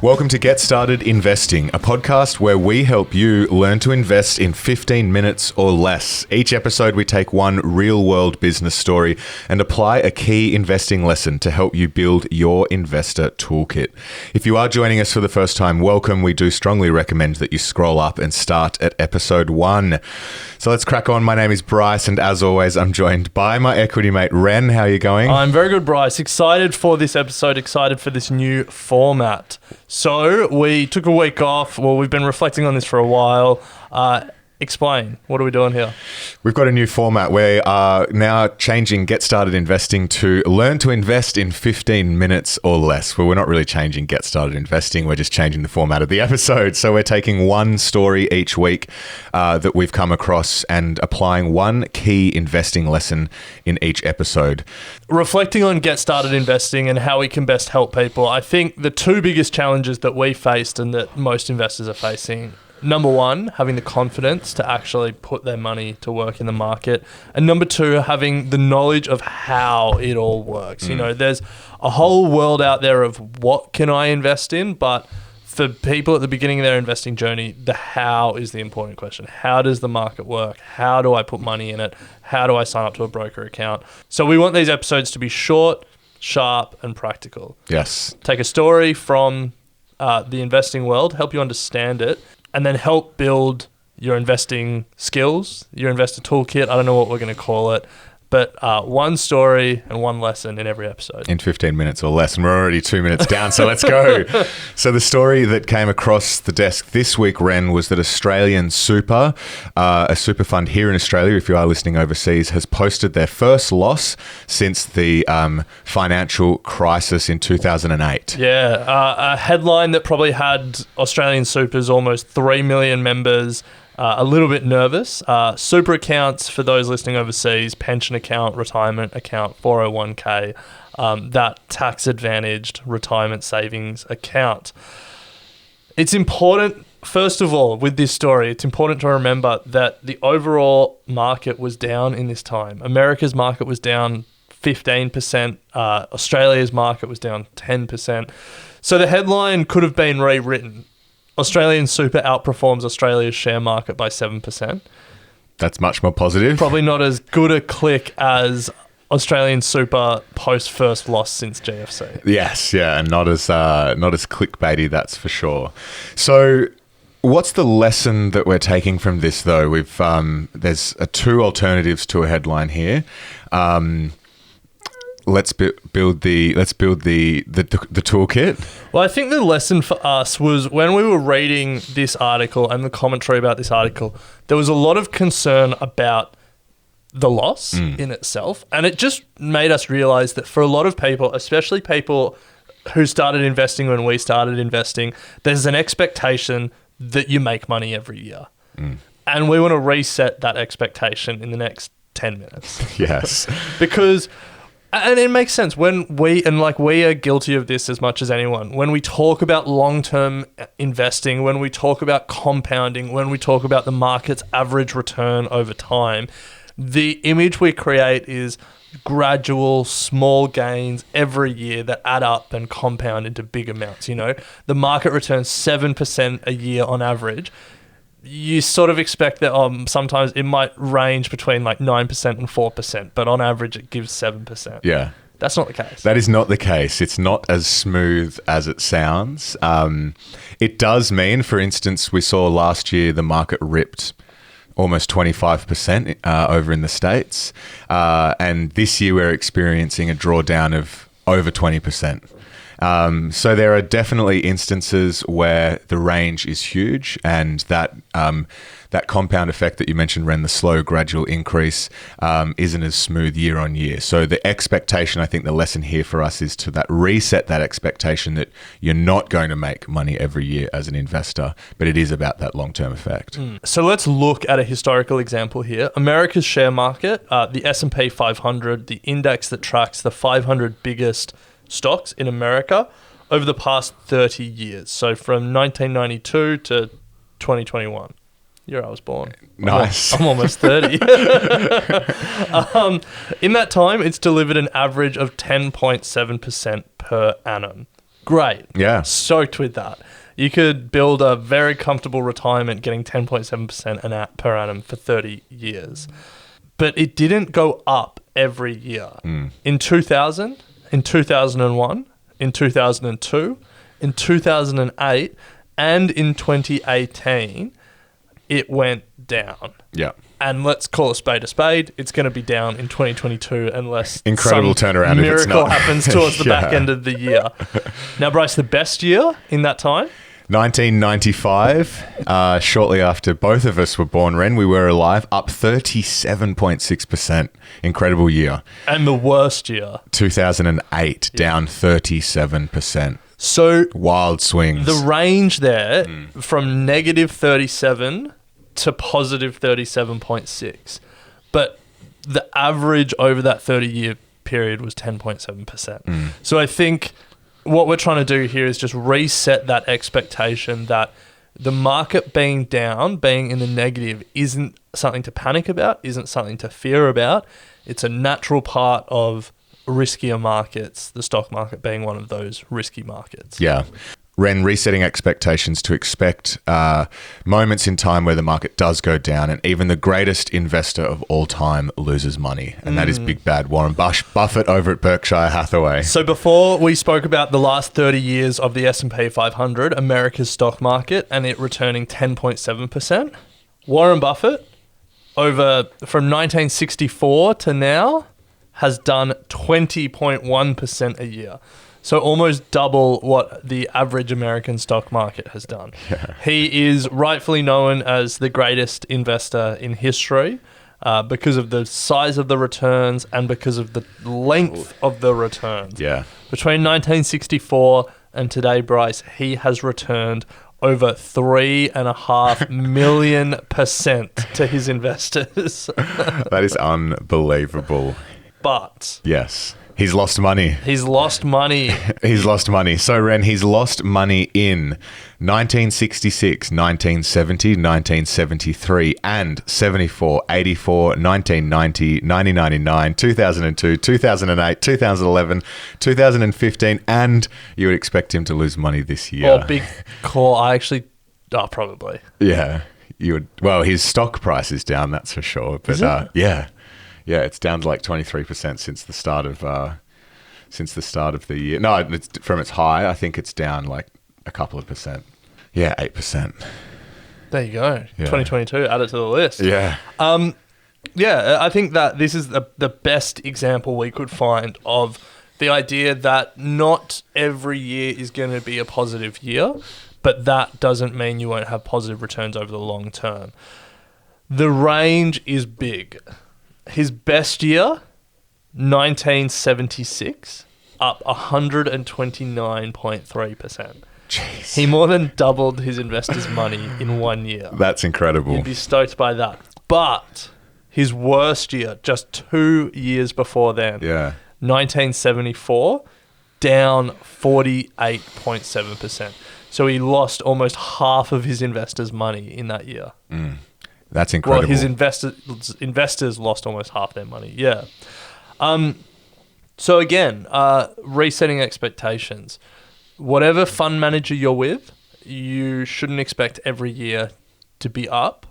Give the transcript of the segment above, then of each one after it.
Welcome to Get Started Investing, a podcast where we help you learn to invest in 15 minutes or less. Each episode, we take one real-world business story and apply a key investing lesson to help you build your investor toolkit. If you are joining us for the first time, welcome. We do strongly recommend that you scroll up and start at episode 1. So let's crack on. My name is Bryce, and as always, I'm joined by my equity mate, Ren. How are you going? I'm very good, Bryce. Excited for this episode, excited for this new format. So we took a week off. Well, we've been reflecting on this for a while. Explain. What are we doing here? We've got a new format. We are now changing Get Started Investing to learn to invest in 15 minutes or less. Well, we're not really changing Get Started Investing. We're just changing the format of the episode. So we're taking one story each week that we've come across and applying one key investing lesson in each episode. Reflecting on Get Started Investing and how we can best help people, I think the two biggest challenges that we faced and that most investors are facing: number one, having the confidence to actually put their money to work in the market. And number two, having the knowledge of how it all works. You know, there's a whole world out there of what can I invest in, but for people at the beginning of their investing journey, the how is the important question. How does the market work? How do I put money in it? How do I sign up to a broker account? So we want these episodes to be short, sharp, and practical. Yes. Take a story from the investing world, help you understand it, and then help build your investing skills, your investor toolkit. I don't know what we're going to call it, but one story and one lesson in every episode. In 15 minutes or less, and we're already 2 minutes down, so let's go. So the story that came across the desk this week, Ren, was that Australian Super, a super fund here in Australia, if you are listening overseas, has posted their first loss since the financial crisis in 2008. Yeah, a headline that probably had Australian Super's almost 3 million members a little bit nervous. Super accounts, for those listening overseas: pension account, retirement account, 401k, that tax-advantaged retirement savings account. It's important, first of all, with this story, it's important to remember that the overall market was down in this time. America's market was down 15%. Australia's market was down 10%. So the headline could have been rewritten: Australian Super outperforms Australia's share market by 7%. That's much more positive. Probably not as good a click as Australian Super post first loss since GFC. Yes, yeah, and not as clickbaity, that's for sure. So what's the lesson that we're taking from this, though? We've there's two alternatives to a headline here. Let's build the toolkit. Well, I think the lesson for us was when we were reading this article and the commentary about this article, there was a lot of concern about the loss in itself. And it just made us realize that for a lot of people, especially people who started investing when we started investing, there's an expectation that you make money every year. And we want to reset that expectation in the next 10 minutes. Yes. Because... And it makes sense when we are guilty of this as much as anyone. When we talk about long-term investing, when we talk about compounding, when we talk about the market's average return over time, the image we create is gradual, small gains every year that add up and compound into big amounts. You know, the market returns 7% a year on average. You sort of expect that sometimes it might range between like 9% and 4%, but on average it gives 7%. Yeah. That's not the case. That is not the case. It's not as smooth as it sounds. It does mean, for instance, we saw last year the market ripped almost 25% over in the States. And this year we're experiencing a drawdown of over 20%. So there are definitely instances where the range is huge, and that compound effect that you mentioned, Ren, the slow gradual increase, isn't as smooth year on year. So the expectation, I think the lesson here for us is to reset that expectation that you're not going to make money every year as an investor, but it is about that long-term effect. So let's look at a historical example here. America's share market, the S&P 500, the index that tracks the 500 biggest stocks in America over the past 30 years. So from 1992 to 2021. Year I was born. Nice. I'm almost 30. In that time, it's delivered an average of 10.7% per annum. Great. Yeah. Stoked with that. You could build a very comfortable retirement getting 10.7% per annum for 30 years. But it didn't go up every year. In 2000, in 2001, in 2002, in 2008, and in 2018, it went down. Yeah. And let's call a spade. It's going to be down in 2022 unless Incredible some turnaround if it's miracle not. happens towards the back Yeah. end of the year. Now, Bryce, the best year in that time? 1995, shortly after both of us were born, Ren, we were alive, up 37.6%. Incredible year. And the worst year? 2008, down 37%. So Wild swings. the range there from negative 37 to positive 37.6. But the average over that 30-year period was 10.7%. So I think what we're trying to do here is just reset that expectation that the market being down, being in the negative, isn't something to panic about, isn't something to fear about. It's a natural part of riskier markets, the stock market being one of those risky markets. Yeah. Ren, resetting expectations to expect moments in time where the market does go down and even the greatest investor of all time loses money. And that is big bad Warren Buffett over at Berkshire Hathaway. So before we spoke about the last 30 years of the S&P 500, America's stock market, and it returning 10.7%, Warren Buffett, over from 1964 to now, has done 20.1% a year. So almost double what the average American stock market has done. Yeah. He is rightfully known as the greatest investor in history because of the size of the returns and because of the length of the returns. Yeah. Between 1964 and today, Bryce, he has returned over 3.5 million % to his investors. That is unbelievable. But Yes. He's lost money. he's lost money. He's lost money. So, Ren, he's lost money in 1966, 1970, 1973, and 74, 84, 1990, 1999, 2002, 2008, 2011, 2015, and you would expect him to lose money this year. Or big call. Probably. Yeah. You would. Well, his stock price is down, that's for sure. But Is it? yeah. Yeah, it's down to like 23% since the start of the year. No, it's from its high. I think it's down like a couple of percent. Yeah, 8%. There you go. Yeah. 2022, add it to the list. Yeah. Yeah, I think that this is the best example we could find of the idea that not every year is going to be a positive year, but that doesn't mean you won't have positive returns over the long term. The range is big. His best year, 1976, up 129.3%. Jeez. He more than doubled his investors' money in 1 year. That's incredible. You'd be stoked by that. But his worst year, just 2 years before then, Yeah. 1974, down 48.7%. So he lost almost half of his investors' money in that year. That's incredible. Well, his investors lost almost half their money. Yeah. So again, resetting expectations. Whatever fund manager you're with, you shouldn't expect every year to be up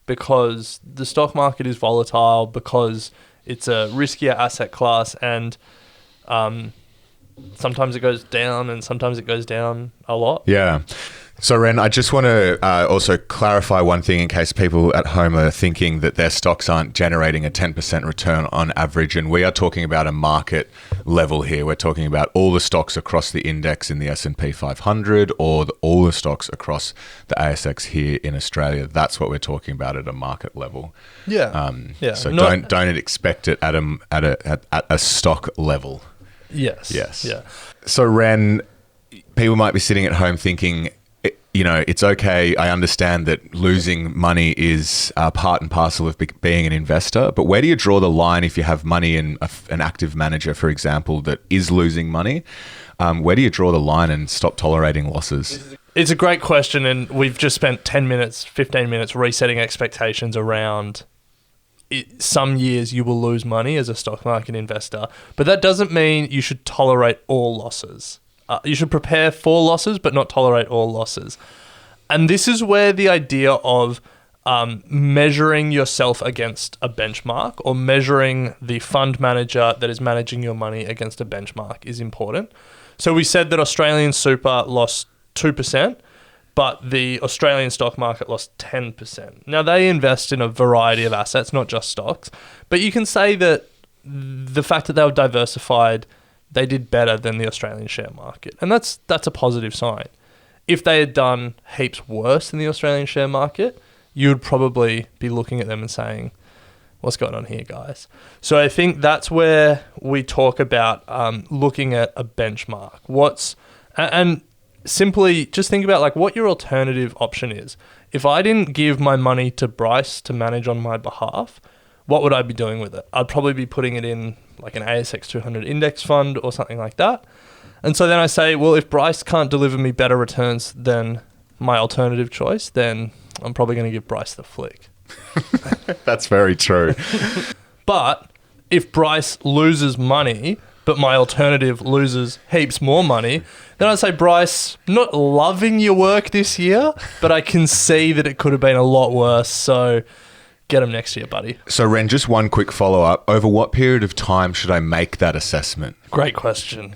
because the stock market is volatile, because it's a riskier asset class, and sometimes it goes down and sometimes it goes down a lot. Yeah. So, Ren, I just want to also clarify one thing in case people at home are thinking that their stocks aren't generating a 10% return on average. And we are talking about a market level here. We're talking about all the stocks across the index in the S&P 500 or all the stocks across the ASX here in Australia. That's what we're talking about at a market level. Yeah. So Not- don't expect it at a stock level. Yes. Yes. Yeah. So, Ren, people might be sitting at home thinking, you know, it's okay. I understand that losing money is part and parcel of being an investor, but where do you draw the line if you have money in an active manager, for example, that is losing money? Where do you draw the line and stop tolerating losses? It's a great question, and we've just spent 10 minutes, 15 minutes resetting expectations around it. Some years you will lose money as a stock market investor, but that doesn't mean you should tolerate all losses. You should prepare for losses, but not tolerate all losses. And this is where the idea of measuring yourself against a benchmark or measuring the fund manager that is managing your money against a benchmark is important. So we said that Australian super lost 2%, but the Australian stock market lost 10%. Now, they invest in a variety of assets, not just stocks, but you can say that the fact that they were diversified, they did better than the Australian share market. And that's a positive sign. If they had done heaps worse than the Australian share market, you would probably be looking at them and saying, what's going on here, guys? So I think that's where we talk about looking at a benchmark. And simply just think about like what your alternative option is. If I didn't give my money to Bryce to manage on my behalf, what would I be doing with it? I'd probably be putting it in like an ASX 200 index fund or something like that. And so then I say, well, if Bryce can't deliver me better returns than my alternative choice, then I'm probably going to give Bryce the flick. That's very true. But if Bryce loses money, but my alternative loses heaps more money, then I'd say, Bryce, not loving your work this year, but I can see that it could have been a lot worse. So get him next year, buddy. So, Ren, just one quick follow-up. Over what period of time should I make that assessment? Great question.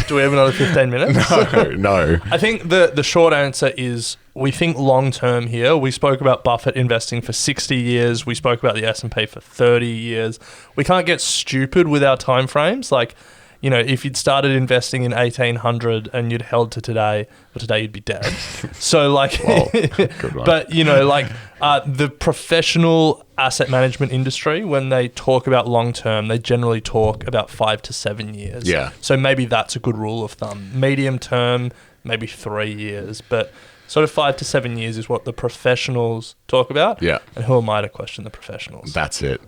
Do we have another 15 minutes? No. I think the short answer is we think long-term here. We spoke about Buffett investing for 60 years. We spoke about the S&P for 30 years. We can't get stupid with our timeframes. Like, you know, if you'd started investing in 1800 and you'd held to today, well, today you'd be dead. So like, good one. But you know, like the professional asset management industry, when they talk about long term, they generally talk about 5 to 7 years. Yeah. So maybe that's a good rule of thumb. Medium term, maybe 3 years, but sort of 5 to 7 years is what the professionals talk about. Yeah. And who am I to question the professionals? That's it.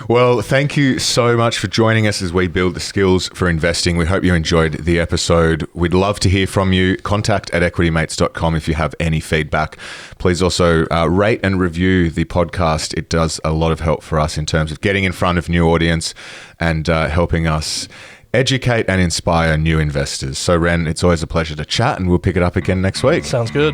Well, thank you so much for joining us as we build the skills for investing. We hope you enjoyed the episode. We'd love to hear from you. contact@equitymates.com if you have any feedback. Please also rate and review the podcast. It does a lot of help for us in terms of getting in front of new audience and helping us educate and inspire new investors. So, Ren, it's always a pleasure to chat, and we'll pick it up again next week. Sounds good.